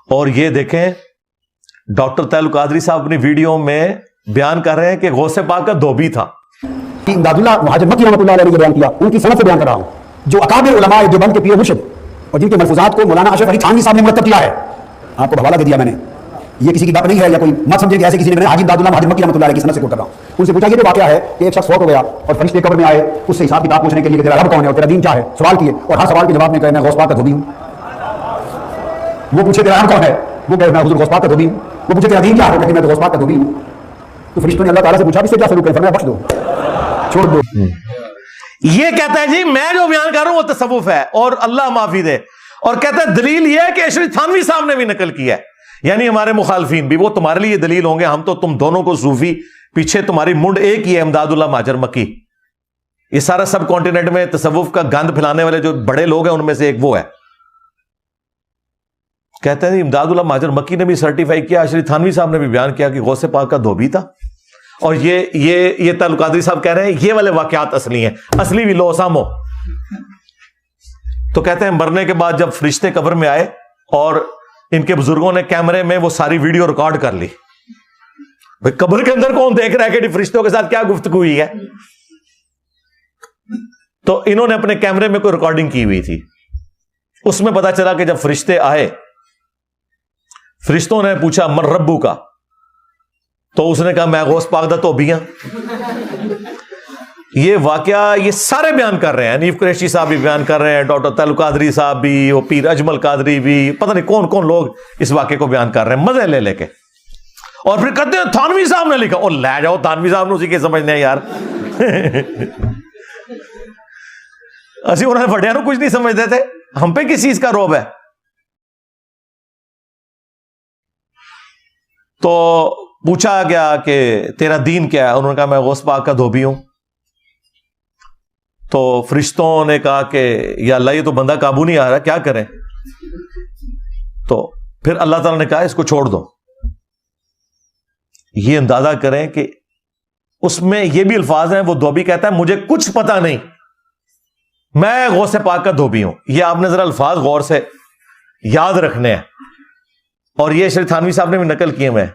اور یہ دیکھیں ڈاکٹر طاہر قادری صاحب اپنی ویڈیو میں بیان کر رہے ہیں کہ غوث پاک کا دھوبی تھا. امداد اللہ مہاجر مکی رحمۃ اللہ علیہ نے بیان کیا، ان کی سند سے بیان کر رہا ہوں، جو اکابر علماء دیوبند کے پیر مرشد اور جن کے ملفوظات کو مولانا اشرف علی تھانوی صاحب نے مرتب کیا ہے. آپ کو حوالہ دے دیا میں نے، یہ کسی کی بات نہیں ہے یا کوئی مت سمجھے کہ ایسے کسی نے. حاجی امداد اللہ مہاجر مکی رحمۃ اللہ علیہ کی سند سے کوٹ کر رہا ہوں. ان سے پوچھا یہ جو واقعہ ہے کہ ایک شخص فوت ہو گیا اور فرشتے قبر میں آئے اس سے حساب کتاب پوچھنے کے لیے کہ تیرا رب کون ہے اور تیرا دین کیا ہے، سوال کیے اور ہر سوال کے جواب میں کہے میں غوث پاک کا دھوبی ہوں. وہ پوچھے تیرا رب کون ہے، وہ کہے میں حضور غوث پاک کا دھوبی ہوں. وہ پوچھے تیرا دین کیا ہے، وہ کہے میں غوث پاک کا دھوبی ہوں. تو فرشتوں نے اللہ تعالیٰ سے پوچھا اس سے کیا سلوک ہے، فرمایا بخش دو، چھوڑ دو. یہ کہتا ہے جی میں جو بیان کر رہا ہوں وہ تصوف ہے اور اللہ معافی دے، اور کہتا ہے دلیل یہ ہے کہ اشرف تھانوی صاحب نے بھی نقل کیا ہے. یعنی ہمارے مخالفین بھی وہ تمہارے لیے دلیل ہوں گے، ہم تو تم دونوں کو صوفی، پیچھے تمہاری منڈ ایک ہی ہے، امداد اللہ مہاجر مکی. یہ سارا سب کانٹیننٹ میں تصوف کا گند پھیلانے والے جو بڑے لوگ ہیں ان میں سے ایک وہ ہے. کہتے ہیں امداد اللہ مہاجر مکی نے بھی سرٹیفائی کیا، اشرف تھانوی صاحب نے بھی بیان کیا کہ غوث پاک کا دھوبی تھا. اور یہ طاہر قادری صاحب کہہ رہے ہیں یہ والے واقعات اصلی ہیں، اصلی بھی لو سامو. تو کہتے ہیں مرنے کے بعد جب فرشتے قبر میں آئے اور ان کے بزرگوں نے کیمرے میں وہ ساری ویڈیو ریکارڈ کر لی. بھئی قبر کے اندر کون دیکھ رہا ہے کہ فرشتوں کے ساتھ کیا گفتگو ہوئی ہے. تو انہوں نے اپنے کیمرے میں کوئی ریکارڈنگ کی ہوئی تھی. اس میں پتا چلا کہ جب فرشتے آئے، فرشتوں نے پوچھا من ربو کا، تو اس نے کہا میں غوث پاک دا دھوبی ہوں. یہ واقعہ یہ سارے بیان کر رہے ہیں، حنیف قریشی صاحب بھی بیان کر رہے ہیں، ڈاکٹر طاہر قادری صاحب بھی، وہ پیر اجمل قادری بھی، پتہ نہیں کون کون لوگ اس واقعے کو بیان کر رہے ہیں مزے لے لے کے. اور پھر کہتے ہیں تھانوی صاحب نے لکھا. اور لے جاؤ تھانوی صاحب نے اسی کے سمجھنے ہیں یار. اسی انہوں نے بڑھیا کچھ نہیں سمجھتے تھے، ہم پہ کس چیز کا روب ہے. تو پوچھا گیا کہ تیرا دین کیا ہے، انہوں نے کہا میں غوث پاک کا دھوبی ہوں. تو فرشتوں نے کہا کہ یا اللہ یہ تو بندہ قابو نہیں آ رہا، کیا کریں. تو پھر اللہ تعالیٰ نے کہا اس کو چھوڑ دو. یہ اندازہ کریں کہ اس میں یہ بھی الفاظ ہیں، وہ دھوبی کہتا ہے مجھے کچھ پتا نہیں، میں غوث پاک کا دھوبی ہوں. یہ آپ نے ذرا الفاظ غور سے یاد رکھنے ہیں. اور یہ اشرف تھانوی صاحب نے بھی نقل کیے ہوئے ہیں.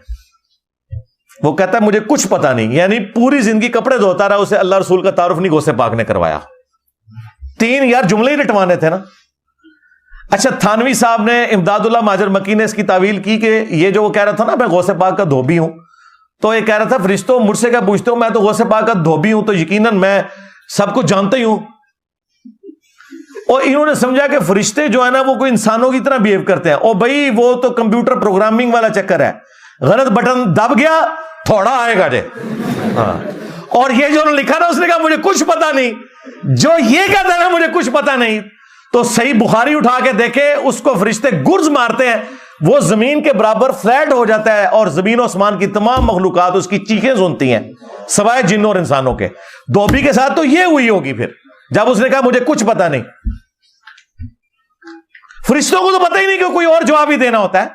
وہ کہتا ہے مجھے کچھ پتا نہیں، یعنی پوری زندگی کپڑے دھوتا رہا، اسے اللہ رسول کا تعارف نہیں غوث پاک نے کروایا. 3 یار جملے ہی رٹوانے تھے نا. اچھا تھانوی صاحب نے امداد اللہ مہاجر مکی نے اس کی تعویل کی کہ یہ جو وہ کہہ رہا تھا نا میں غوث پاک کا دھوبی ہوں، تو یہ کہہ رہا تھا فرشتوں مجھ سے کیا پوچھتے ہو، میں تو غوث پاک کا دھوبی ہوں، تو یقیناً میں سب کچھ جانتا ہی ہوں. اور انہوں نے سمجھا کہ فرشتے جو ہے نا وہ کوئی انسانوں کی طرح بیہیو کرتے ہیں. او بھائی وہ تو کمپیوٹر پروگرامنگ والا چکر ہے، غلط بٹن دب گیا تھوڑا آئے گا جے. ہاں. اور یہ جو انہوں نے لکھا نا اس نے کہا مجھے کچھ پتا نہیں. جو یہ کہتا ہے نا مجھے کچھ پتا نہیں، تو صحیح بخاری اٹھا کے دیکھے اس کو فرشتے گرز مارتے ہیں، وہ زمین کے برابر فلیٹ ہو جاتا ہے اور زمین و آسمان کی تمام مخلوقات اس کی چیخیں سنتی ہیں سوائے جنوں اور انسانوں کے. دھوبی کے ساتھ تو یہ ہوئی ہوگی پھر جب اس نے کہا مجھے کچھ پتا نہیں. فرشتوں کو تو پتہ ہی نہیں کہ کوئی اور جواب ہی دینا ہوتا ہے.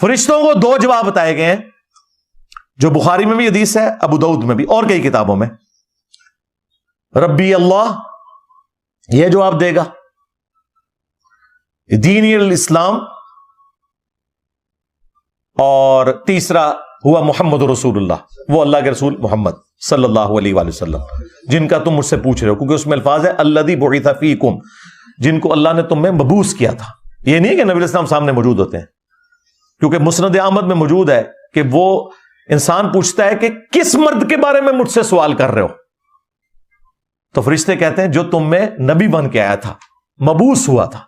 فرشتوں کو 2 جواب بتائے گئے ہیں جو بخاری میں بھی حدیث ہے، ابو داؤد میں بھی اور کئی کتابوں میں. ربی اللہ یہ جواب دے گا، دینی الاسلام، اور تیسرا ہوا محمد رسول اللہ، وہ اللہ کے رسول محمد صلی اللہ علیہ وآلہ وسلم جن کا تم مجھ سے پوچھ رہے ہو، کیونکہ اس میں الفاظ ہے الذی بعث فیکم، جن کو اللہ نے تم میں مبعوث کیا تھا. یہ نہیں کہ نبی الاسلام سامنے موجود ہوتے ہیں، کیونکہ مسند احمد میں موجود ہے کہ وہ انسان پوچھتا ہے کہ کس مرد کے بارے میں مجھ سے سوال کر رہے ہو، تو فرشتے کہتے ہیں جو تم میں نبی بن کے آیا تھا، مبعوث ہوا تھا.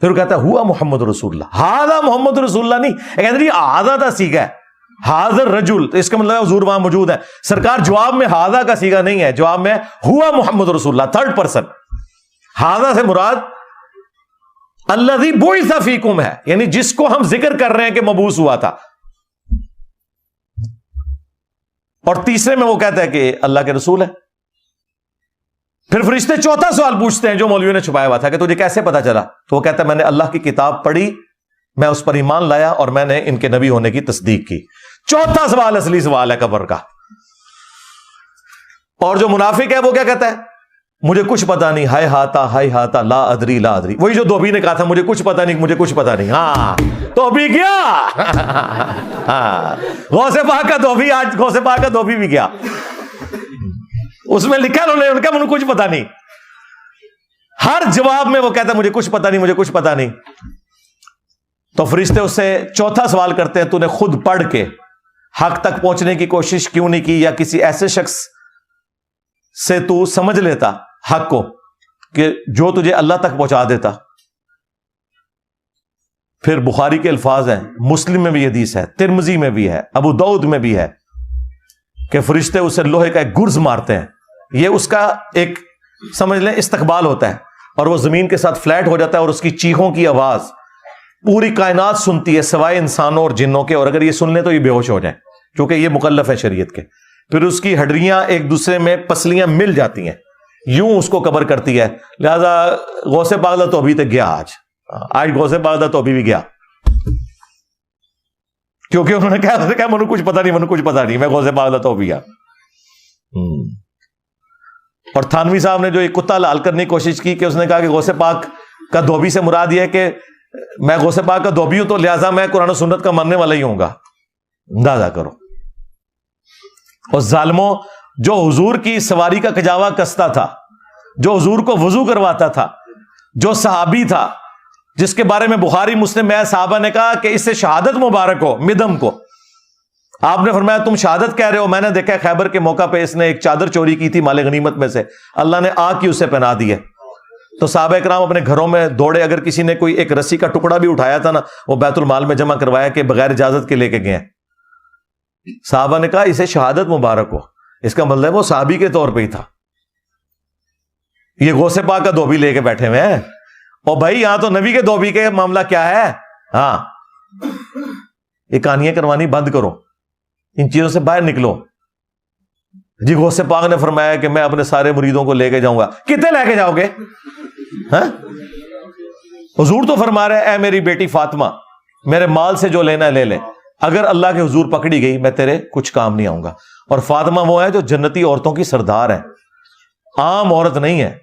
پھر وہ کہتا ہے ہوا محمد رسول اللہ، ہاذا محمد رسول اللہ نہیں، کہتے ہیں ہاذا کا سیگا ہے، حاضر رجل، تو اس کا مطلب حضور وہاں موجود ہے. سرکار جواب میں ہاذا کا سیگا نہیں ہے، جواب میں ہوا محمد رسول اللہ، 3rd پرسن. ہاذا سے مراد الذی بعث فیکم ہے، یعنی جس کو ہم ذکر کر رہے ہیں کہ مبعوث ہوا تھا. اور تیسرے میں وہ کہتا ہے کہ اللہ کے رسول ہے. پھر فرشتے 4تھا سوال پوچھتے ہیں جو مولویوں نے چھپایا ہوا تھا کہ تجھے کیسے پتا چلا، تو وہ کہتا ہے میں نے اللہ کی کتاب پڑھی، میں اس پر ایمان لایا اور میں نے ان کے نبی ہونے کی تصدیق کی. 4تھا سوال اصلی سوال ہے قبر کا. اور جو منافق ہے وہ کیا کہتا ہے، مجھے کچھ پتا نہیں، ہائے ہاتا لا ادری لا ادری، وہی جو دھوبی نے کہا تھا مجھے کچھ پتا نہیں، مجھے کچھ پتا نہیں. ہاں تو بھی گیا. غوث پاک کا دھوبی، آج غوث پاک کا دھوبی بھی گیا. اس میں لکھا انہوں نے کہا مجھے کچھ پتا نہیں. ہر جواب میں وہ کہتا ہے مجھے کچھ پتا نہیں، مجھے کچھ پتا نہیں. تو فرشتے اس سے چوتھا سوال کرتے ہیں، تو نے خود پڑھ کے حق تک پہنچنے کی کوشش کیوں نہیں کی، یا کسی ایسے شخص سے تو سمجھ لیتا حق کو کہ جو تجھے اللہ تک پہنچا دیتا. پھر بخاری کے الفاظ ہیں، مسلم میں بھی حدیث ہے، ترمذی میں بھی ہے، ابو داؤد میں بھی ہے کہ فرشتے اسے لوہے کا ایک گرز مارتے ہیں. یہ اس کا ایک سمجھ لیں استقبال ہوتا ہے، اور وہ زمین کے ساتھ فلیٹ ہو جاتا ہے، اور اس کی چیخوں کی آواز پوری کائنات سنتی ہے سوائے انسانوں اور جنوں کے، اور اگر یہ سن لیں تو یہ بے ہوش ہو جائیں کیونکہ یہ مکلف ہے شریعت کے. پھر اس کی ہڈیاں ایک دوسرے میں پسلیاں مل جاتی ہیں، یوں اس کو کور کرتی ہے. لہذا غوث پاک تو ابھی تک گیا، آج غوث پاک تو ابھی بھی گیا، کیونکہ انہوں نے کہا منو کچھ پتا نہیں، منو کچھ پتا نہیں، میں غوث پاک تو ابھی گیا. اور تھانوی صاحب نے جو ایک کتا لال کرنے کی کوشش کی کہ اس نے کہا کہ غوث پاک کا دھوبی سے مراد یہ ہے کہ میں غوث پاک کا دھوبی ہوں تو لہذا میں قرآن و سنت کا ماننے والا ہی ہوں گا. اندازہ کرو. اور ظالموں، جو حضور کی سواری کا کجاوا کستا تھا، جو حضور کو وضو کرواتا تھا، جو صحابی تھا جس کے بارے میں بخاری مسلم میں صحابہ نے کہا کہ اس سے شہادت مبارک ہو، مدم کو، آپ نے فرمایا تم شہادت کہہ رہے ہو، میں نے دیکھا ہے خیبر کے موقع پہ اس نے ایک چادر چوری کی تھی مال غنیمت میں سے، اللہ نے آگ کی اسے پہنا دی ہے. تو صحابہ کرام اپنے گھروں میں دوڑے، اگر کسی نے کوئی ایک رسی کا ٹکڑا بھی اٹھایا تھا نا، وہ بیت المال میں جمع کروایا کہ بغیر اجازت کے لے کے گئے. صحابہ نے کہا اسے شہادت مبارک ہو، اس کا مطلب وہ صحابی کے طور پہ ہی تھا. یہ غوث پاک کا دھوبی لے کے بیٹھے ہوئے ہیں، اور بھائی یہاں تو نبی کے دھوبی کے معاملہ کیا ہے. ہاں یہ کہانیاں کروانی بند کرو، ان چیزوں سے باہر نکلو. جی غوث پاک نے فرمایا کہ میں اپنے سارے مریدوں کو لے کے جاؤں گا. کتنے لے کے جاؤ گے؟ حضور تو فرما رہے اے میری بیٹی فاطمہ، میرے مال سے جو لینا ہے لے لے، اگر اللہ کے حضور پکڑی گئی میں تیرے کچھ کام نہیں آؤں گا. اور فاطمہ وہ ہے جو جنتی عورتوں کی سردار ہے، عام عورت نہیں ہے.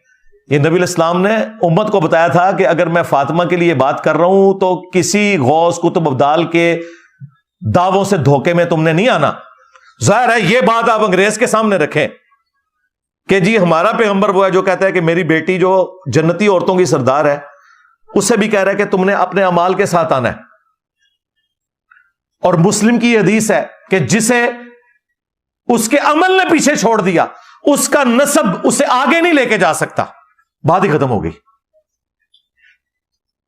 یہ نبی الاسلام نے امت کو بتایا تھا کہ اگر میں فاطمہ کے لیے بات کر رہا ہوں تو کسی غوث کتب ابدال کے دعووں سے دھوکے میں تم نے نہیں آنا. ظاہر ہے یہ بات آپ انگریز کے سامنے رکھیں کہ جی ہمارا پیغمبر وہ ہے جو کہتا ہے کہ میری بیٹی جو جنتی عورتوں کی سردار ہے، اس سے بھی کہہ رہا ہے کہ تم نے اپنے اعمال کے ساتھ آنا ہے. اور مسلم کی حدیث ہے کہ جسے اس کے عمل نے پیچھے چھوڑ دیا، اس کا نسب اسے آگے نہیں لے کے جا سکتا. بات ہی ختم ہو گئی.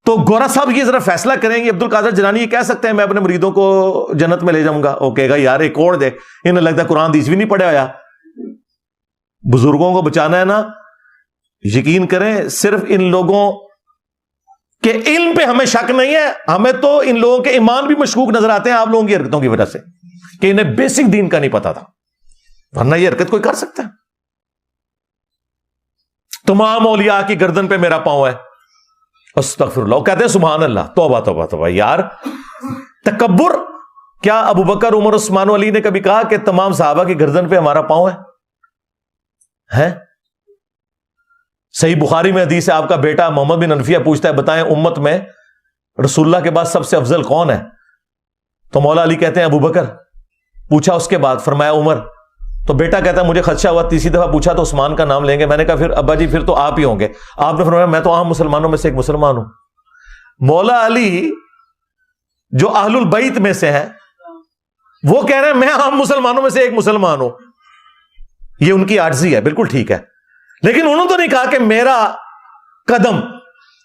تو گورا صاحب یہ ذرا فیصلہ کریں گے، عبد القادر جیلانی یہ کہہ سکتے ہیں میں اپنے مریدوں کو جنت میں لے جاؤں گا؟ وہ کہے گا یار ایک اور دے، انہیں لگتا ہے قرآن حدیث بھی نہیں پڑھا ہوا. بزرگوں کو بچانا ہے نا، یقین کریں صرف ان لوگوں کے علم پہ ہمیں شک نہیں ہے، ہمیں تو ان لوگوں کے ایمان بھی مشکوک نظر آتے ہیں آپ لوگوں کی حرکتوں کی وجہ سے کہ انہیں بیسک دین کا نہیں پتا تھا، ورنہ یہ حرکت کوئی کر سکتا ہے. تمام اولیاء کی گردن پہ میرا پاؤں ہے. استغفر اللہ. کہتے ہیں سبحان اللہ. توبہ توبہ توبہ. یار تکبر. کیا ابو بکر عمر عثمان علی نے کبھی کہا کہ تمام صحابہ کی گردن پہ ہمارا پاؤں ہے؟ صحیح بخاری میں حدیث ہے، آپ کا بیٹا محمد بن انفیہ پوچھتا ہے بتائیں امت میں رسول اللہ کے بعد سب سے افضل کون ہے؟ تو مولا علی کہتے ہیں ابو بکر. پوچھا اس کے بعد، فرمایا عمر. تو بیٹا کہتا ہے مجھے خدشہ ہوا، تیسری دفعہ پوچھا تو عثمان کا نام لیں گے. میں نے کہا پھر ابا جی پھر تو آپ ہی ہوں گے. آپ نے فرمایا میں تو عام مسلمانوں میں سے ایک مسلمان ہوں. مولا علی جو اہل البیت میں سے ہیں وہ کہہ رہے ہیں میں عام مسلمانوں میں سے ایک مسلمان ہوں. یہ ان کی عاجزی ہے، بالکل ٹھیک ہے، لیکن انہوں تو نہیں کہا کہ میرا قدم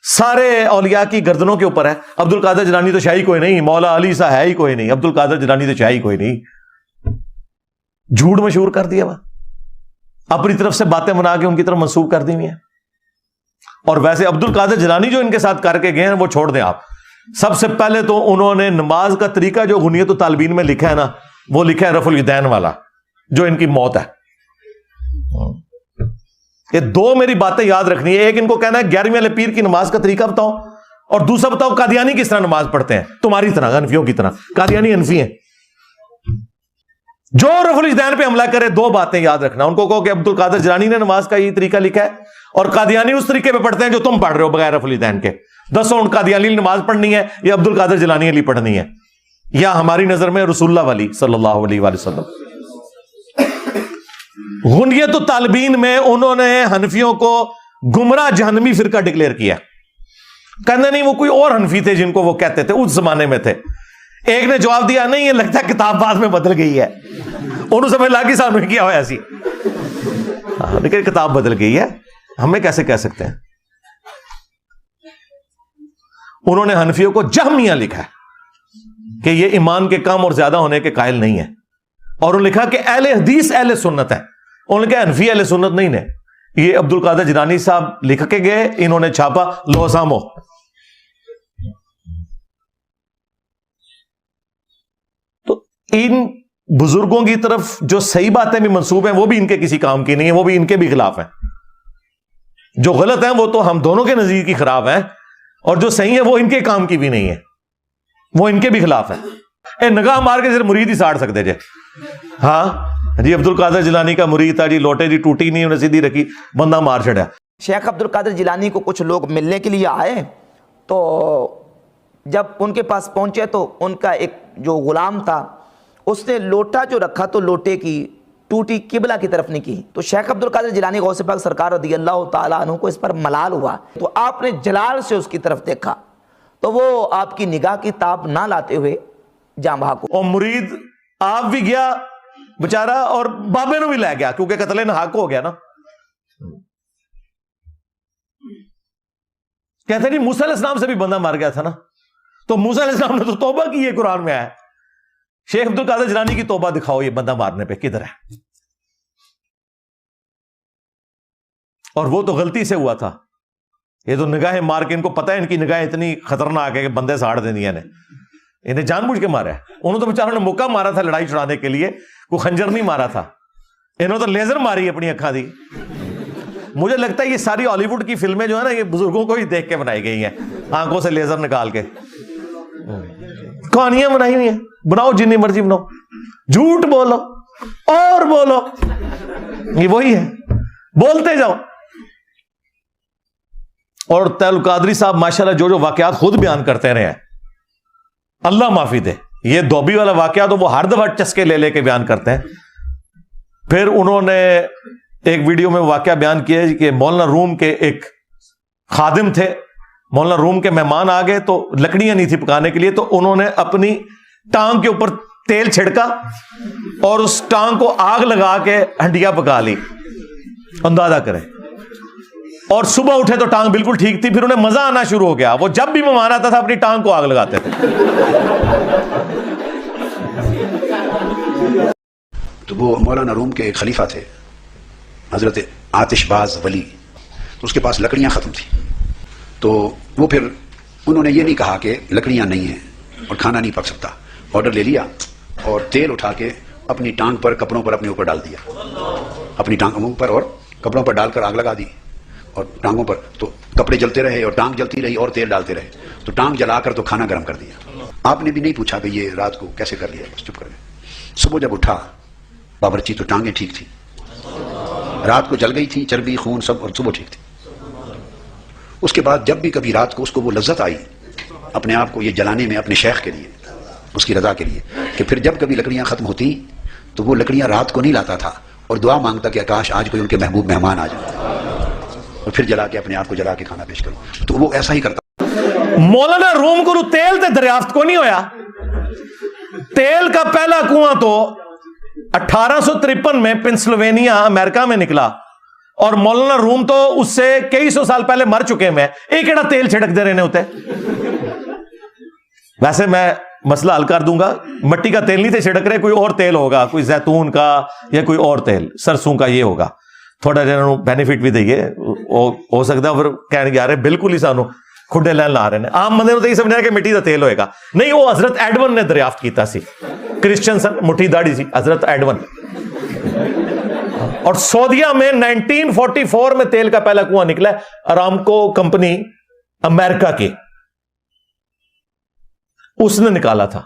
سارے اولیاء کی گردنوں کے اوپر ہے. عبد القادر جیلانی تو شاہی کوئی نہیں، مولا علی سا ہے ہی کوئی نہیں، عبد القادر جیلانی تو شاہی کوئی نہیں. جھوٹ مشہور کر دیا وہ، اپنی طرف سے باتیں بنا کے ان کی طرف منسوب کر دی ہوئی ہیں. اور ویسے عبد القادر جیلانی جو ان کے ساتھ کر کے گئے ہیں وہ چھوڑ دیں آپ. سب سے پہلے تو انہوں نے نماز کا طریقہ جو غنیت الطالبین میں لکھا ہے نا، وہ لکھا ہے رفع الیدین والا جو ان کی موت ہے. یہ دو میری باتیں یاد رکھنی ہے. ایک ان کو کہنا ہے 11ویں والے پیر کی نماز کا طریقہ بتاؤ، اور دوسرا بتاؤ قادیانی کس طرح نماز پڑھتے ہیں، تمہاری طرح، حنفیوں کی طرح. قادیانی حنفی ہیں. جو رفع الیدین پہ حملہ کرے دو باتیں یاد رکھنا. ان کو کہو کہ عبد القادر جیلانی نے نماز کا یہ طریقہ لکھا ہے اور قادیانی اس طریقے پہ پڑھتے ہیں جو تم پڑھ رہے ہو بغیر رفع الیدین کے. دسو ان قادیانی نے نماز پڑھنی ہے یا عبد القادر جیلانی علی پڑھنی ہے, یا ہماری نظر میں رسول اللہ والی صلی اللہ علیہ وآلہ وسلم. غنیت الطالبین میں انہوں نے حنفیوں کو گمراہ جہنمی فرقہ ڈکلیئر کیا. کہنا نہیں وہ کوئی اور حنفی تھے جن کو وہ کہتے تھے, اس زمانے میں تھے. ایک نے جواب دیا نہیں یہ لگتا ہے کتاب بعد میں بدل گئی ہے. انہوں سمجھ لگی سامنے کیا ہوا ایسی, لیکن کتاب بدل گئی ہے, ہمیں کیسے کہہ سکتے ہیں. انہوں نے حنفیوں کو جہمیہ لکھا ہے کہ یہ ایمان کے کم اور زیادہ ہونے کے قائل نہیں ہے, اور انہوں نے لکھا کہ اہل حدیث اہل سنت ہے. انہوں نے کہا حنفی اہل سنت نہیں نے. یہ عبد القادر جیلانی صاحب لکھ کے گئے, انہوں نے چھاپا لوزامو. تو ان بزرگوں کی طرف جو صحیح باتیں بھی منسوب ہیں وہ بھی ان کے کسی کام کی نہیں ہیں, وہ بھی ان کے بھی خلاف ہیں. جو غلط ہیں وہ تو ہم دونوں کے نظیر کی خراب ہیں, اور جو صحیح ہے وہ ان کے کام کی بھی نہیں ہے, وہ ان کے بھی خلاف ہے. اے نگاہ مار کے صرف مرید ہی ساڑ سکتے جے. ہاں جی عبد القادر جیلانی کا مرید تھا جی, لوٹے جی ٹوٹی نہیں, انہیں سیدھی رکھی, بندہ مار چھڑیا. شیخ عبد القادر جیلانی کو کچھ لوگ ملنے کے لیے آئے, تو جب ان کے پاس پہنچے تو ان کا ایک جو غلام تھا اس نے لوٹا جو رکھا تو لوٹے کی ٹوٹی قبلہ کی طرف نہیں کی. تو شیخ عبد القادر جیلانی غوث پاک سرکار رضی اللہ تعالیٰ عنہ کو اس پر ملال ہوا, تو آپ نے جلال سے اس کی طرف دیکھا تو وہ آپ کی نگاہ کی تاب نہ لاتے ہوئے جاں بحق ہوا. اور مرید آپ بھی گیا بچارہ, اور بابے نو بھی لے گیا کیونکہ قتل نحق ہو گیا نا. کہتے نہیں موسیٰ علیہ السلام سے بھی بندہ مار گیا تھا نا, تو موسیٰ علیہ السلام نے تو توبہ کی ہے, قرآن میں آیا. شیخ عبد القادر جیلانی کی توبہ دکھاؤ یہ بندہ مارنے پہ کدھر ہے. اور وہ تو غلطی سے ہوا تھا, یہ تو نگاہیں مار کے, ان کو پتہ ہے ان کی نگاہیں اتنی خطرناک ہے کہ بندے ساڑ دینی ہے, انہیں جان بوجھ کے مارا ہے. انہوں تو بیچاروں نے موقع مارا تھا لڑائی چھڑانے کے لیے, کوئی خنجر نہیں مارا تھا, انہوں تو لیزر ماری اپنی اکھاں دی. مجھے لگتا ہے یہ ساری ہالی ووڈ کی فلمیں جو ہے نا یہ بزرگوں کو ہی دیکھ کے بنائی گئی ہیں, آنکھوں سے لیزر نکال کے. کہانیاں بنائی ہوئی ہیں, بناؤ جتنی مرضی بناؤ, جھوٹ بولو اور بولو, یہ وہی ہے, بولتے جاؤ. اور تیل قادری صاحب ماشاءاللہ جو واقعات خود بیان کرتے رہے ہیں, اللہ معافی دے. یہ دھوبی والا واقعہ تو وہ ہر دفعہ چسکے لے لے کے بیان کرتے ہیں. پھر انہوں نے ایک ویڈیو میں واقعہ بیان کیا کہ مولانا روم کے ایک خادم تھے, مولانا روم کے مہمان آ گئے تو لکڑیاں نہیں تھی پکانے کے لیے, تو انہوں نے اپنی ٹانگ کے اوپر تیل چھڑکا اور اس ٹانگ کو آگ لگا کے ہنڈیاں پکا لی, اندازہ کریں. اور صبح اٹھے تو ٹانگ بالکل ٹھیک تھی. پھر انہیں مزہ آنا شروع ہو گیا, وہ جب بھی مہمان آتا تھا اپنی ٹانگ کو آگ لگاتے تھے. تو وہ مولانا روم کے ایک خلیفہ تھے حضرت آتش باز ولی, تو اس کے پاس لکڑیاں ختم تھیں. تو وہ پھر انہوں نے یہ نہیں کہا کہ لکڑیاں نہیں ہیں اور کھانا نہیں پک سکتا, آرڈر لے لیا اور تیل اٹھا کے اپنی ٹانگ پر کپڑوں پر اپنے اوپر ڈال دیا, اپنی ٹانگوں پر اور کپڑوں پر ڈال کر آگ لگا دی, اور ٹانگوں پر تو کپڑے جلتے رہے اور ٹانگ جلتی رہی اور تیل ڈالتے رہے, تو ٹانگ جلا کر تو کھانا گرم کر دیا. آپ نے بھی نہیں پوچھا کہ یہ رات کو کیسے کر لیا, بس چپ کر گئے. صبح جب اٹھا باورچی تو ٹانگیں ٹھیک تھی, رات کو جل گئی تھی چربی خون سب, اور صبح ٹھیک تھی. اس کے بعد جب بھی کبھی رات کو اس کو وہ لذت آئی اپنے آپ کو یہ جلانے میں اپنے شیخ کے لیے, اس کی رضا کے لیے, کہ پھر جب کبھی لکڑیاں ختم ہوتی تو وہ لکڑیاں رات کو نہیں لاتا تھا اور دعا مانگتا کہ کاش آج کوئی ان کے محبوب مہمان آ جائے, اور پھر جلا کے اپنے آپ کو جلا کے کھانا پیش کروں. تو وہ ایسا ہی کرتا. مولانا روم کو تیل تے دریافت کو نہیں ہویا. تیل کا پہلا کنواں تو 1853 میں پنسلوینیا امریکہ میں نکلا, اور مولانا روم تو اس سے کئی سو سال پہلے مر چکے ہیں. ایک ایڑا تیل چھڑک دے رہے ہوتے. ویسے میں مسئلہ حل کر دوں گا, مٹی کا تیل نہیں تھے چھڑک رہے, کوئی اور تیل ہوگا, کوئی زیتون کا یا کوئی اور تیل, سرسوں کا یہ ہوگا, تھوڑا جنہوں بینیفٹ بھی دئیے. ہو سکتا ہے پھر کہنے گیا رہے بالکل ہی سانو کھڈے لین لا رہے ہیں. عام بندے تو یہ سمجھا کہ مٹی کا تیل ہوئے گا, نہیں, وہ حضرت ایڈون نے دریافت کیتا سی, کرسچن سن, مٹھی داڑھی سی, حضرت ایڈون. اور سعودیہ میں 1944 میں تیل کا پہلا کنواں نکلا ہے, ارامکو کمپنی امریکہ کی, اس نے نکالا تھا.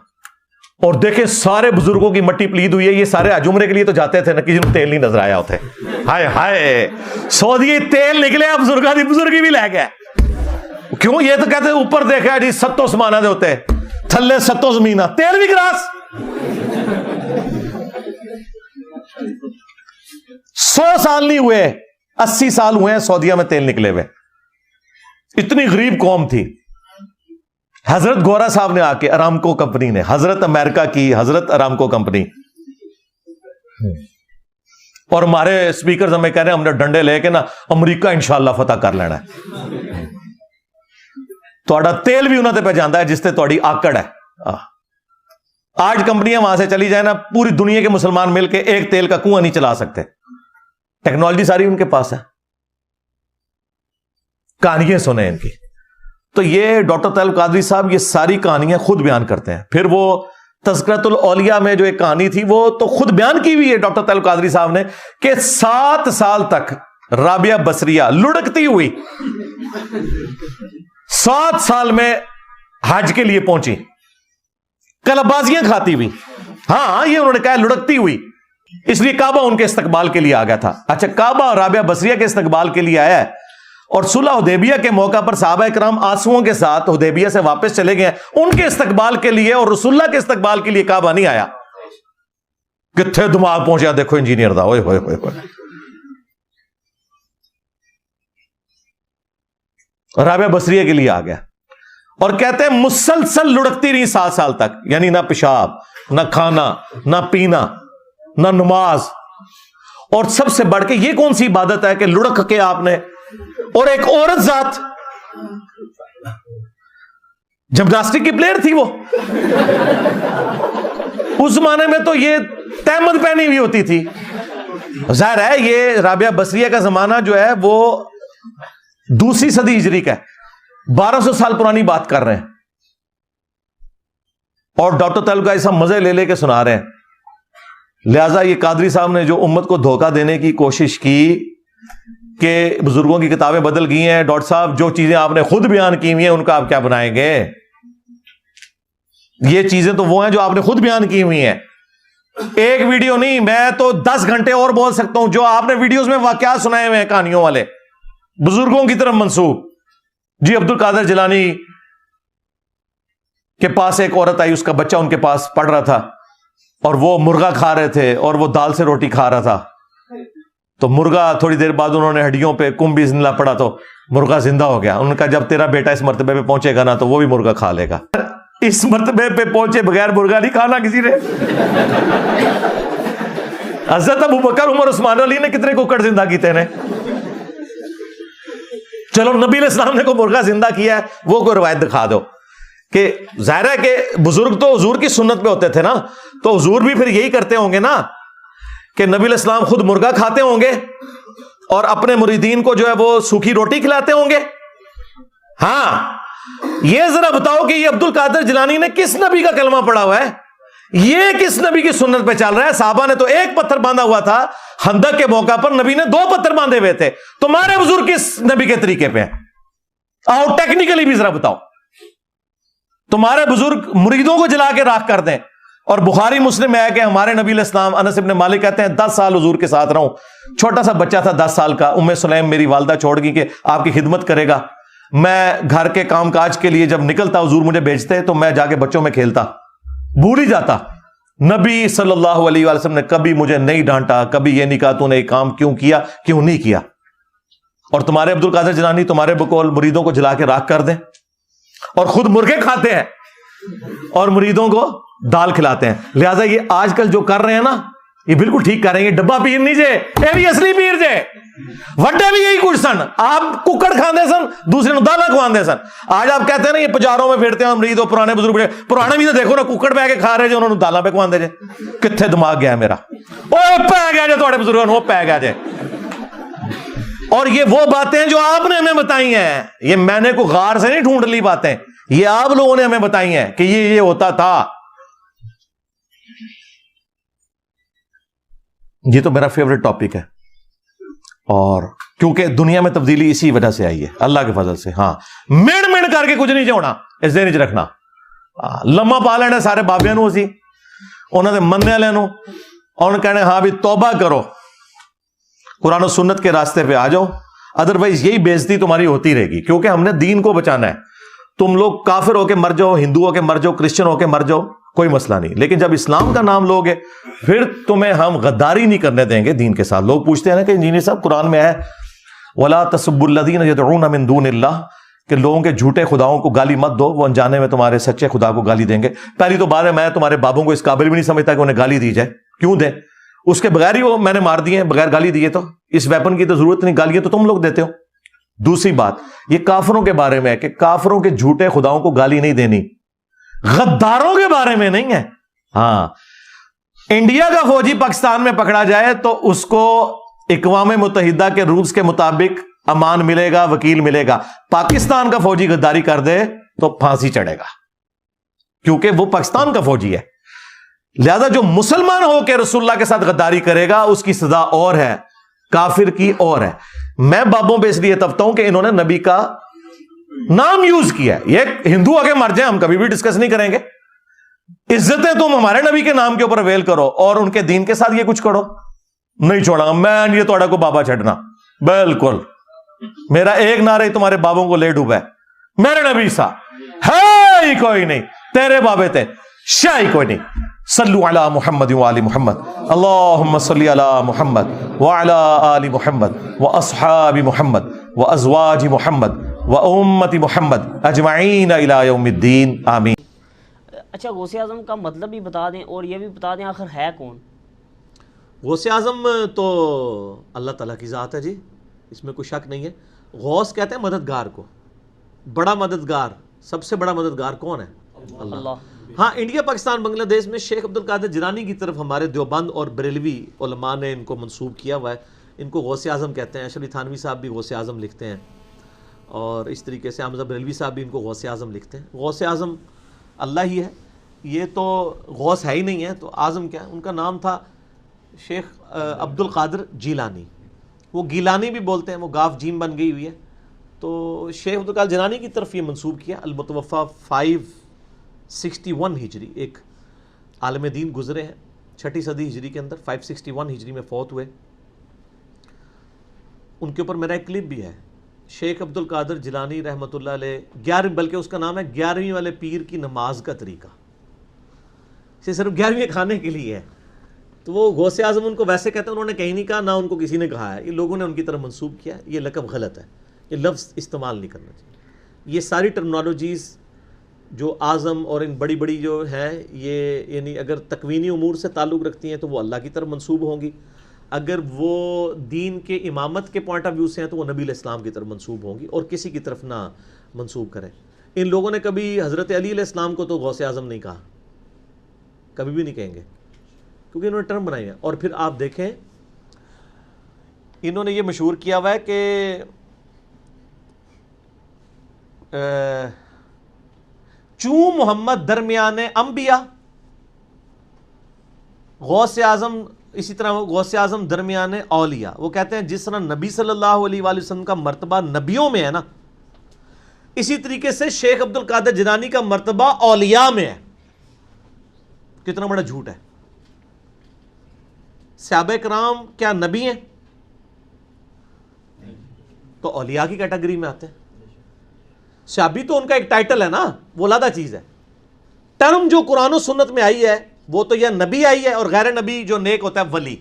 اور دیکھیں سارے بزرگوں کی مٹی پلید ہوئی ہے. یہ سارے حج عمرے کے لیے تو جاتے تھے نا, کسی نے تیل نہیں نظر آیا ہوتے. ہائے ہائے سعودی تیل نکلے, اب بزرگاں دی بزرگی بھی لے گئے. کیوں؟ یہ تو کہتے اوپر دیکھا جی 7 سمانہ دے ہوتے, تھلے 7 زمینہ, تیل بھی گراس. 100 سال نہیں ہوئے, 80 سال ہوئے ہیں سعودیہ میں تیل نکلے ہوئے. اتنی غریب قوم تھی. حضرت گورا صاحب نے آ کے, ارامکو کمپنی نے, حضرت امریکہ کی حضرت ارامکو کمپنی, اور ہمارے اسپیکرز ہمیں کہہ رہے ہیں ہم نے ڈنڈے لے کے نا امریکہ انشاءاللہ فتح کر لینا ہے. تھوڑا تیل بھی انہوں نے پہ جانا ہے جس سے تھوڑی آکڑ ہے. آج کمپنیاں وہاں سے چلی جائیں نا, پوری دنیا کے مسلمان مل کے ایک تیل کا کنواں نہیں چلا سکتے. ٹیکنالوجی ساری ان کے پاس ہے. کہانیاں سنیں ان کی. تو یہ ڈاکٹر طیب القادری صاحب یہ ساری کہانیاں خود بیان کرتے ہیں. پھر وہ تذکرۃ الاولیاء میں جو ایک کہانی تھی وہ تو خود بیان کی ہوئی ہے ڈاکٹر طیب القادری صاحب نے, کہ 7 سال تک رابعہ بصریہ لڑکتی ہوئی 7 سال میں حج کے لیے پہنچی, کلبازیاں کھاتی ہوئی. ہاں یہ انہوں نے کہا لڑکتی ہوئی, اس لیے کعبہ ان کے استقبال کے لیے آ گیا تھا. اچھا کعبہ اور رابعہ بصریہ کے استقبال کے لیے آیا ہے, اور صلح حدیبیہ کے موقع پر صحابہ کرام آنسوؤں کے ساتھ حدیبیہ سے واپس چلے گئے ان کے استقبال کے لیے, اور رسول اللہ کے استقبال کے لیے کعبہ نہیں آیا. کتنے دماغ پہنچا دیکھو انجینئر دا, اوئے ہوئے ہوئے ہوئے. رابعہ بصریہ کے لیے آ گیا, اور کہتے ہیں مسلسل لڑکتی رہی 7 سال تک, یعنی نہ پیشاب, نہ کھانا, نہ پینا, نہ نماز. اور سب سے بڑھ کے یہ کون سی عبادت ہے کہ لڑک کے آپ نے, اور ایک عورت ذات جمناسٹک کی پلیئر تھی وہ, اس زمانے میں تو یہ تہمت پہنی ہوئی ہوتی تھی. ظاہر ہے یہ رابعہ بصریہ کا زمانہ جو ہے وہ 2ری صدی ہجری کا ہے, 1200 سال پرانی بات کر رہے ہیں. اور ڈاکٹر طیب القادری صاحب مزے لے لے کے سنا رہے ہیں. لہذا یہ قادری صاحب نے جو امت کو دھوکہ دینے کی کوشش کی کہ بزرگوں کی کتابیں بدل گئی ہیں, ڈاکٹر صاحب جو چیزیں آپ نے خود بیان کی ہوئی ہیں ان کا آپ کیا بنائیں گے؟ یہ چیزیں تو وہ ہیں جو آپ نے خود بیان کی ہوئی ہیں. ایک ویڈیو نہیں, میں تو 10 گھنٹے اور بول سکتا ہوں جو آپ نے ویڈیوز میں واقعات سنائے ہوئے ہیں کہانیوں والے, بزرگوں کی طرف منسوب. جی عبد القادر جیلانی کے پاس ایک عورت آئی, اس کا بچہ ان کے پاس پڑھ رہا تھا, اور وہ مرغا کھا رہے تھے, اور وہ دال سے روٹی کھا رہا تھا. تو مرغا تھوڑی دیر بعد انہوں نے ہڈیوں پہ کم بھی زندہ پڑا تو مرغا زندہ ہو گیا. انہوں نے کہا جب تیرا بیٹا اس مرتبے پہ پہنچے گا نا تو وہ بھی مرغا کھا لے گا. اس مرتبے پہ پہنچے بغیر مرغا نہیں کھانا کسی نے. حضرت ابو بکر, عمر, عثمان علی نے کتنے ککڑ زندہ کیتے ہیں. چلو نبی علیہ السلام نے کو مرغا زندہ کیا ہے, وہ کوئی روایت دکھا دو. کہ ظاہر ہے کہ بزرگ تو حضور کی سنت پہ ہوتے تھے نا, تو حضور بھی پھر یہی کرتے ہوں گے نا کہ نبی علیہ السلام خود مرغا کھاتے ہوں گے اور اپنے مریدین کو جو ہے وہ سوکھی روٹی کھلاتے ہوں گے. ہاں یہ ذرا بتاؤ کہ یہ عبد القادر جیلانی نے کس نبی کا کلمہ پڑھا ہوا ہے, یہ کس نبی کی سنت پہ چل رہا ہے؟ صحابہ نے تو 1 پتھر باندھا ہوا تھا, خندق کے موقع پر نبی نے 2 پتھر باندھے ہوئے تھے. تمہارے بزرگ کس نبی کے طریقے پہ ہیں؟ آؤ ٹیکنیکلی بھی ذرا بتاؤ. تمہارے بزرگ مریدوں کو جلا کے راکھ کر دیں, اور بخاری مسلم میں ہے کہ ہمارے نبی علیہ السلام, انس ابن مالک کہتے ہیں 10 سال حضور کے ساتھ رہوں, چھوٹا سا بچہ تھا 10 سال کا, ام سلیم میری والدہ چھوڑ گئی کہ آپ کی خدمت کرے گا. میں گھر کے کام کاج کے لیے جب نکلتا حضور مجھے بھیجتے تو میں جا کے بچوں میں کھیلتا, بھول ہی جاتا. نبی صلی اللہ علیہ وسلم نے کبھی مجھے نہیں ڈانٹا, کبھی یہ نہیں کہا تو نے یہ کام کیوں کیا, کیوں نہیں کیا. اور تمہارے عبد القادر جیلانی تمہارے بقول مریدوں کو جلا کے راکھ کر دیں, اور خود مرغے کھاتے ہیں اور مریدوں کو دال کھلاتے ہیں. لہذا یہ آج کل جو کر رہے ہیں نا یہ بالکل ٹھیک کر رہے ہیں. یہ ڈبا پیر نہیں جے, یہ بھی اصلی پیر جے. وڈے بھی یہی کچھ سن, آپ ککڑ کھاندے سن, دوسرے نو دالا کھواندے سن. آج آپ کہتے ہیں نا یہ پجاروں میں پھرتے ہیں مرید, اور پرانے بزرگ پرانے بھی تو دیکھو نا ککڑ پہ کے کھا رہے جو, انہوں نے دالا پہ کھواندے جے. کتنے دماغ گیا میرا, اوہ پہ گیا جے تھوڑے بزرگوں, وہ پہ گیا جے. اور یہ وہ باتیں جو آپ نے ہمیں بتائی ہیں, یہ میں نے کوئی غار سے نہیں ڈھونڈ لی باتیں, یہ آپ لوگوں نے ہمیں بتائی ہیں کہ یہ ہوتا تھا. یہ تو میرا فیوریٹ ٹاپک ہے, اور کیونکہ دنیا میں تبدیلی اسی وجہ سے آئی ہے اللہ کے فضل سے. ہاں مڑ کر کے کچھ نہیں چاہنا, اس دن چ رکھنا, لما پا لینا سارے بابیاں نو اسی انہوں نے مننے والے نو اور کہنے ہاں بھی توبہ کرو, قرآن و سنت کے راستے پہ آ جاؤ, ادروائز یہی بےعزتی تمہاری ہوتی رہے گی, کیونکہ ہم نے دین کو بچانا ہے. تم لوگ کافر ہو کے مر جاؤ, ہندو ہو کے مر جاؤ, کرسچن ہو کے مر جاؤ, کوئی مسئلہ نہیں, لیکن جب اسلام کا نام لوگے پھر تمہیں ہم غداری نہیں کرنے دیں گے دین کے ساتھ. لوگ پوچھتے ہیں نا کہ انجینئر صاحب قرآن میں ہے وَلَا تَسُبُّوا الَّذِينَ يَدْعُونَ مِن دُونِ اللَّهِ کہ لوگوں کے جھوٹے خداؤں کو گالی مت دو, وہ انجانے میں تمہارے سچے خدا کو گالی دیں گے. پہلی تو بات ہے میں تمہارے بابوں کو اس قابل بھی نہیں سمجھتا کہ انہیں گالی دی جائے, کیوں دیں, اس کے بغیر ہی وہ میں نے مار دیے ہیں بغیر گالی دیے, تو اس ویپن کی تو ضرورت نہیں, گالیاں تو تم لوگ دیتے ہو. دوسری بات یہ کافروں کے بارے میں ہے کہ کافروں کے جھوٹے خداؤں کو گالی نہیں دینی, غداروں کے بارے میں نہیں ہے. ہاں انڈیا کا فوجی پاکستان میں پکڑا جائے تو اس کو اقوام متحدہ کے رولز کے مطابق امان ملے گا, وکیل ملے گا. پاکستان کا فوجی غداری کر دے تو پھانسی چڑھے گا, کیونکہ وہ پاکستان کا فوجی ہے. لہذا جو مسلمان ہو کے رسول اللہ کے ساتھ غداری کرے گا اس کی سزا اور ہے, کافر کی اور ہے. میں بابوں پہ اس لیے تفتا ہوں کہ انہوں نے نبی کا نام یوز کیا ہے. یہ ہندو آگے مر جائیں ہم کبھی بھی ڈسکس نہیں کریں گے, عزتیں تم ہمارے نبی کے نام کے اوپر ویل کرو اور ان کے دین کے ساتھ یہ کچھ کرو, نہیں چھوڑا میں یہ توڑا کو بابا چھڑنا, بالکل میرا ایک نعرہ ہی تمہارے بابوں کو لے ڈوبا ہے, میرے نبی سا ہے ہی کوئی نہیں, تیرے بابے تھے شاہ ہی کوئی نہیں. صلو علی محمد وآل محمد, اللہم صلی علی محمد وعلی آل محمد واصحاب محمد وازواج محمد وامت محمد اجمعین الی یوم الدین, آمین. اچھا غوث اعظم کا مطلب بھی بتا دیں اور یہ بھی بتا دیں آخر ہے کون؟ غوث اعظم تو اللہ تعالیٰ کی ذات ہے جی, اس میں کوئی شک نہیں ہے. غوث کہتے ہیں مددگار کو, بڑا مددگار, سب سے بڑا مددگار کون ہے؟ اللہ. ہاں انڈیا پاکستان بنگلہ دیش میں شیخ عبد القادر جیلانی کی طرف ہمارے دیوبند اور بریلوی علماء نے ان کو منسوب کیا ہوا ہے, ان کو غوث اعظم کہتے ہیں. اشرف علی تھانوی صاحب بھی غوث اعظم لکھتے ہیں اور اس طریقے سے حمزہ بریلوی صاحب بھی ان کو غوث اعظم لکھتے ہیں. غوث اعظم اللہ ہی ہے, یہ تو غوث ہے ہی نہیں ہے, تو اعظم کیا ہے؟ ان کا نام تھا شیخ عبد القادر جیلانی, وہ گیلانی بھی بولتے ہیں, وہ گاف جیم بن گئی ہوئی ہے. تو شیخ عبد القادر جیلانی کی طرف یہ منسوب کیا. المتوفہ 561 ہجری, ایک عالم دین گزرے ہیں 6ٹھی صدی ہجری کے اندر, 561 ہجری میں فوت ہوئے. ان کے اوپر میرا ایک کلپ بھی ہے, شیخ عبد القادر جیلانی رحمۃ اللہ علیہ 11، بلکہ اس کا نام ہے 11ویں والے پیر کی نماز کا طریقہ, اسے صرف 11ویں کھانے کے لیے ہے. تو وہ غوث اعظم ان کو ویسے کہتے ہیں, انہوں نے کہیں نہیں کہا, نہ ان کو کسی نے کہا ہے, یہ لوگوں نے ان کی طرف منسوب کیا. یہ لقب غلط ہے, یہ لفظ استعمال نہیں کرنا چاہیے. یہ ساری ٹرمنالوجیز جو اعظم اور ان بڑی بڑی جو ہیں یہ یعنی اگر تکوینی امور سے تعلق رکھتی ہیں تو وہ اللہ کی طرف منسوب ہوں گی, اگر وہ دین کے امامت کے پوائنٹ آف ویو سے ہیں تو وہ نبی علیہ السلام کی طرف منسوب ہوں گی, اور کسی کی طرف نہ منسوب کریں. ان لوگوں نے کبھی حضرت علی علیہ السلام کو تو غوث اعظم نہیں کہا, کبھی بھی نہیں کہیں گے, کیونکہ انہوں نے ٹرم بنائی ہے. اور پھر آپ دیکھیں انہوں نے یہ مشہور کیا ہوا ہے کہ چوں محمد درمیان انبیاء, غوث اعظم اسی طرح غوث اعظم درمیان اولیاء. وہ کہتے ہیں جس طرح نبی صلی اللہ علیہ وآلہ وسلم کا مرتبہ نبیوں میں ہے نا, اسی طریقے سے شیخ عبد القادر جیلانی کا مرتبہ اولیاء میں ہے. کتنا بڑا جھوٹ ہے. صحابہ کرام کیا نبی ہیں؟ تو اولیاء کی کیٹیگری میں آتے ہیں. صحابی تو ان کا ایک ٹائٹل ہے نا, وہ علیحدہ چیز ہے. ٹرم جو قرآن و سنت میں آئی ہے وہ تو یہ نبی آئی ہے, اور غیر نبی جو نیک ہوتا ہے ولی,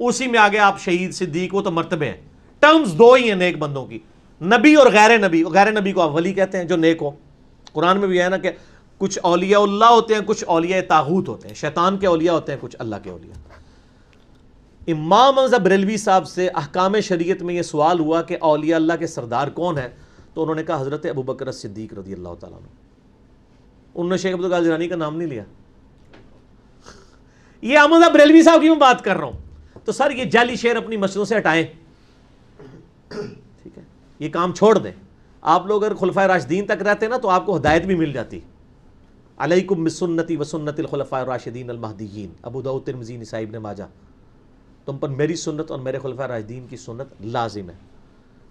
اسی میں آگے آپ شہید صدیق, وہ تو مرتبے ہیں. ٹرمز دو ہی ہیں نیک بندوں کی, نبی اور غیر نبی. غیر نبی کو آپ ولی کہتے ہیں جو نیک ہو. قرآن میں بھی ہے نا کہ کچھ اولیاء اللہ ہوتے ہیں, کچھ اولیاء طاغوت ہوتے ہیں, شیطان کے اولیاء ہوتے ہیں, کچھ اللہ کے اولیاء. امام حمزہ بریلوی صاحب سے احکام شریعت میں یہ سوال ہوا کہ اولیاء اللہ کے سردار کون ہے, تو انہوں نے کہا حضرت ابوبکر صدیق رضی اللہ تعالیٰ عنہ. انہوں نے شیخ عبد القادر جیلانی کا نام نہیں لیا. یہ حمزہ بریلوی صاحب کی میں بات کر رہا ہوں. تو سر یہ جعلی شعر اپنی مسجدوں سے ہٹائیں, ٹھیک ہے, یہ کام چھوڑ دیں. آپ لوگ اگر خلفائے راشدین تک رہتے نا تو آپ کو ہدایت بھی مل جاتی. علیکم بسنتی وسنت الخلفاء الراشدین المہدیین, ابو داؤد ترمذی نسائی ابن ماجہ, تم پر میری سنت اور میرے خلفائے راشدین کی سنت لازم ہے.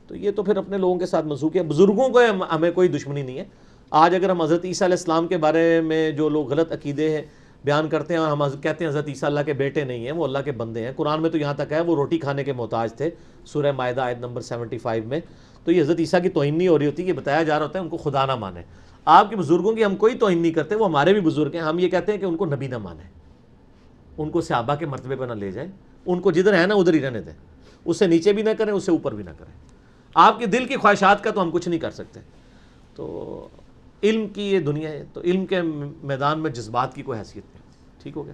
تو یہ تو پھر اپنے لوگوں کے ساتھ منسوخ ہے. بزرگوں کو ہمیں کوئی دشمنی نہیں ہے. آج اگر ہم حضرت عیسیٰ علیہ السلام کے بارے میں جو لوگ غلط عقیدے ہیں بیان کرتے ہیں اور ہم کہتے ہیں حضرت عیسیٰ اللہ کے بیٹے نہیں ہیں، وہ اللہ کے بندے ہیں. قرآن میں تو یہاں تک ہے وہ روٹی کھانے کے محتاج تھے، سورہ مائدہ آیت نمبر 75 میں. تو یہ حضرت عیسیٰ کی توہین نہیں ہو رہی ہوتی، یہ بتایا جا رہا ہوتا ہے ان کو خدا نہ مانے. آپ کے بزرگوں کی ہم کوئی توہین نہیں کرتے، وہ ہمارے بھی بزرگ ہیں. ہم یہ کہتے ہیں کہ ان کو نبی نہ مانیں، ان کو صحابہ کے مرتبے پہ نہ لے جائیں، ان کو جدھر ہے نا ادھر ہی رہنے دیں، اس سے نیچے بھی نہ کریں، اس سے اوپر بھی نہ کریں. آپ کے دل کی خواہشات کا تو ہم کچھ نہیں کر سکتے. تو علم کی یہ دنیا ہے، تو علم کے میدان میں جذبات کی کوئی حیثیت نہیں. ٹھیک ہو گیا.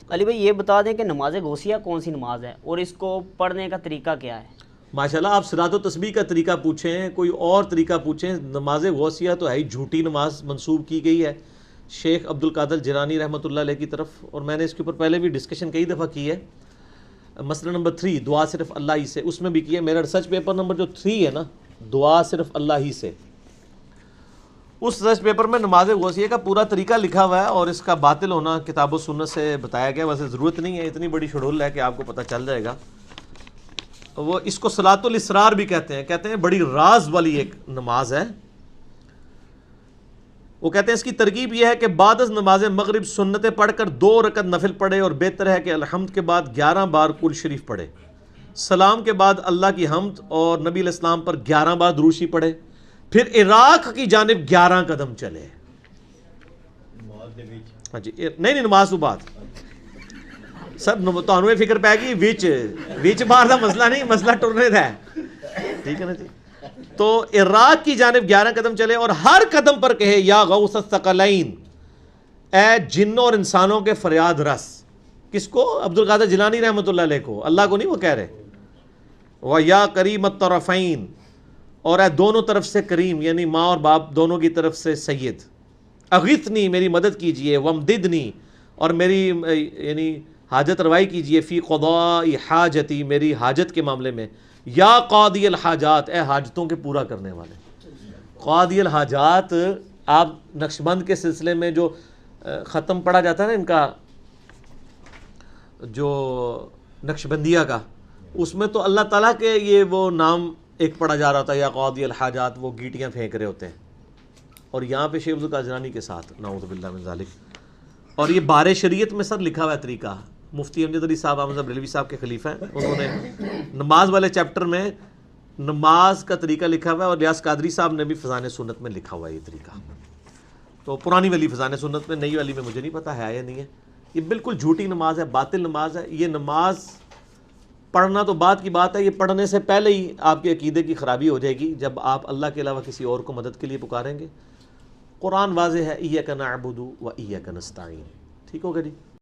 علی بھائی یہ بتا دیں کہ نماز غوثیہ کون سی نماز ہے اور اس کو پڑھنے کا طریقہ کیا ہے؟ ماشاءاللہ آپ صلاۃ و تسبیح کا طریقہ پوچھیں، کوئی اور طریقہ پوچھیں. نماز غوثیہ تو ہے ہی جھوٹی نماز منسوب کی گئی ہے شیخ عبد القادر جیلانی رحمۃ اللہ علیہ کی طرف، اور میں نے اس کے اوپر پہلے بھی ڈسکشن کئی دفعہ کی ہے. مسئلہ نمبر 3 دعا صرف اللہ ہی سے، اس میں بھی کی ہے. میرا ریسرچ پیپر نمبر جو 3 ہے نا، دعا صرف اللہ ہی سے، اس ریسرچ پیپر میں نماز غوثیہ کا پورا طریقہ لکھا ہوا ہے، اور اس کا باطل ہونا کتاب و سنت سے بتایا گیا. ویسے ضرورت نہیں ہے، اتنی بڑی شڈول ہے کہ آپ کو پتہ چل جائے گا. وہ اس کو صلاۃ الاسرار بھی کہتے ہیں بڑی راز والی ایک نماز ہے. وہ کہتے ہیں اس کی ترکیب یہ ہے کہ بعد از نماز مغرب سنتیں پڑھ کر 2 رکعت نفل پڑھے، اور بہتر ہے کہ الحمد کے بعد 11 بار کل شریف پڑھے. سلام کے بعد اللہ کی حمد اور نبی علیہ السلام پر 11 بار درود پڑھے، پھر عراق کی جانب 11 قدم چلے. ہاں جی نہیں نماز تو بعد سر تمہیں فکر پہ گی وچ باہر کا مسئلہ نہیں، مسئلہ ٹرنے کا ہے. ٹھیک ہے نا جی. تو عراق کی جانب 11 قدم چلے اور ہر قدم پر کہے یا غوث الثقلین، اے جنوں اور انسانوں کے فریاد رس. کس کو؟ عبد القادر جیلانی رحمۃ اللہ علیہ کو، اللہ کو نہیں وہ کہہ رہے. و یا کریم الطرفین، اور اے دونوں طرف سے کریم، یعنی ماں اور باپ دونوں کی طرف سے سید. اغثنی، میری مدد کیجئے. ومددنی، اور میری یعنی حاجت روائی کیجئے. فی قضاء حاجتی، میری حاجت کے معاملے میں. یا قاضی الحاجات، اے حاجتوں کے پورا کرنے والے. قاضی الحاجات آپ نقشبند کے سلسلے میں جو ختم پڑھا جاتا ہے نا ان کا، جو نقشبندیہ کا، اس میں تو اللہ تعالیٰ کے یہ وہ نام ایک پڑھا جا رہا ہوتا ہے یا قاضی الحاجات، وہ گیٹیاں پھینک رہے ہوتے ہیں. اور یہاں پہ شیخ عبد القادر جیلانی کے ساتھ نعوذ باللہ من ذالک. اور یہ بار شریعت میں سر لکھا ہوا ہے طریقہ. مفتی امجد علی صاحب احمد بریلوی صاحب کے خلیفہ ہیں، انہوں نے نماز والے چیپٹر میں نماز کا طریقہ لکھا ہوا ہے، اور ریاض قادری صاحب نے بھی فضائل سنت میں لکھا ہوا ہے یہ طریقہ. تو پرانی والی فضائل سنت میں، نئی والی میں مجھے نہیں پتا ہے یا نہیں ہے. یہ بالکل جھوٹی نماز ہے، باطل نماز ہے. یہ نماز پڑھنا تو بات کی بات ہے، یہ پڑھنے سے پہلے ہی آپ کے عقیدے کی خرابی ہو جائے گی جب آپ اللہ کے علاوہ کسی اور کو مدد کے لیے پکاریں گے. قرآن واضح ہے، ایاک نعبد و ایاک نستعین. ٹھیک ہوگا جی.